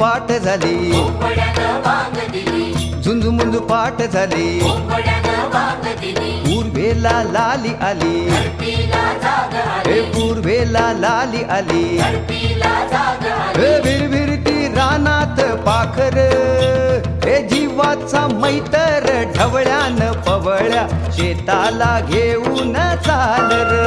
पाठ झाली, झुंजमुंज पाठ झाली, पूर्वेला लाली आली, हे पूर्वेला लाली आली, हे भिरभिरती रानात पाखर, हे जीवाचा मैतर ढवळ्यान पवळ्या शेताला घेऊन चाल र.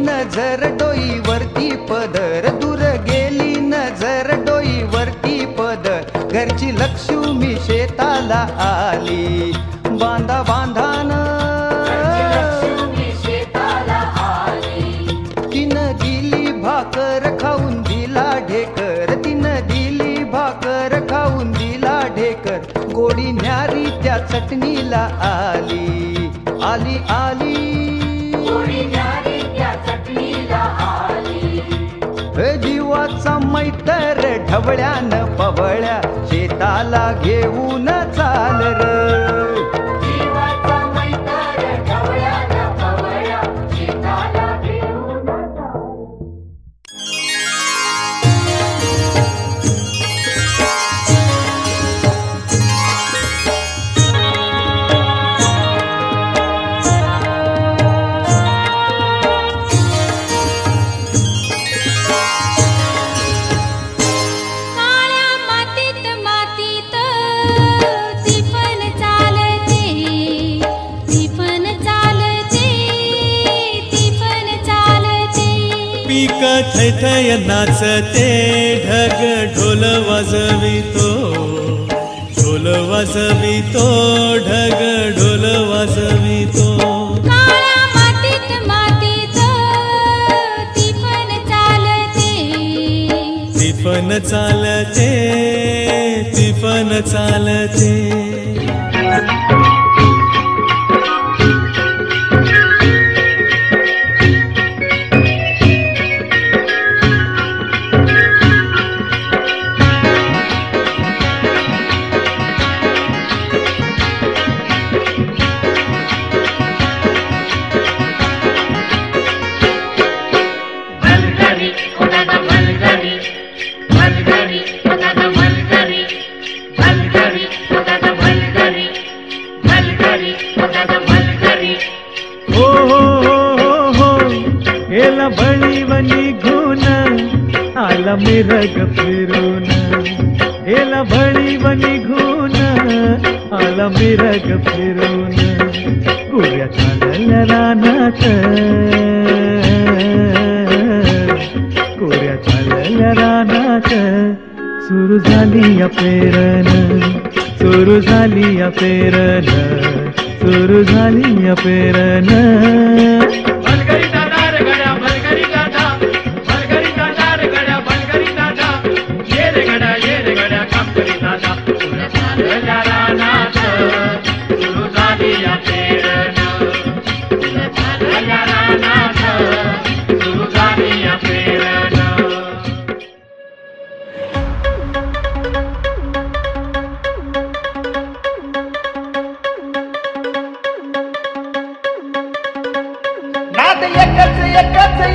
नजर डोईवरती पदर, दूर गेली नजर डोईवरती पदर, घरची लक्ष्मी शेताला आली, बांधा बांधान तिनं दिली भाकर खाऊन दिला ढेकर, तिनं दिली भाकर खाऊन दिला ढेकर, गोडी न्यारी त्या चटणीला आली, आली आली जीवाचा मैतर ढवळ्यान पवळ्या शेताला घेऊन चाल र. पीक थैथय नाचते, ढग ढोल वाजवितो, ढोल वाजवितो, ढग ढोल वाजवितो. काळ्या मातीत मातीत तिफन चालते, तिफन चालते, तिफन चालते. गेला बळीवनी घुन आला मिरग फिरून, गेला बळीवनी घुन आला मिरग फिरून, गोऱ्या चालल्या रानात, गोऱ्या चालल्या रानात, सुरू झाली या पेरण, सुरू झाली या पेरण, सुरू झाली या पेरण.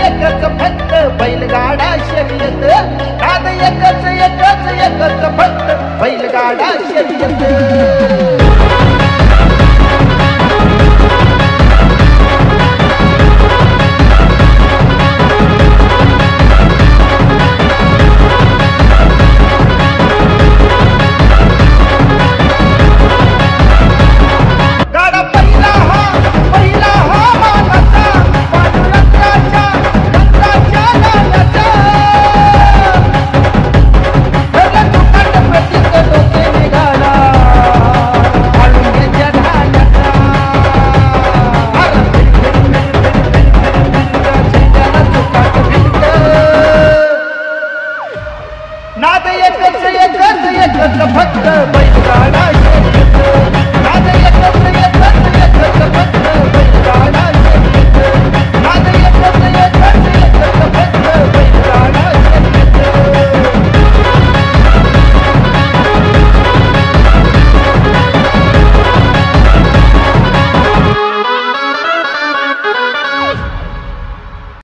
एकच फक्त बैलगाडा शर्यत, नाद एकच फक्त बैलगाडा शर्यत.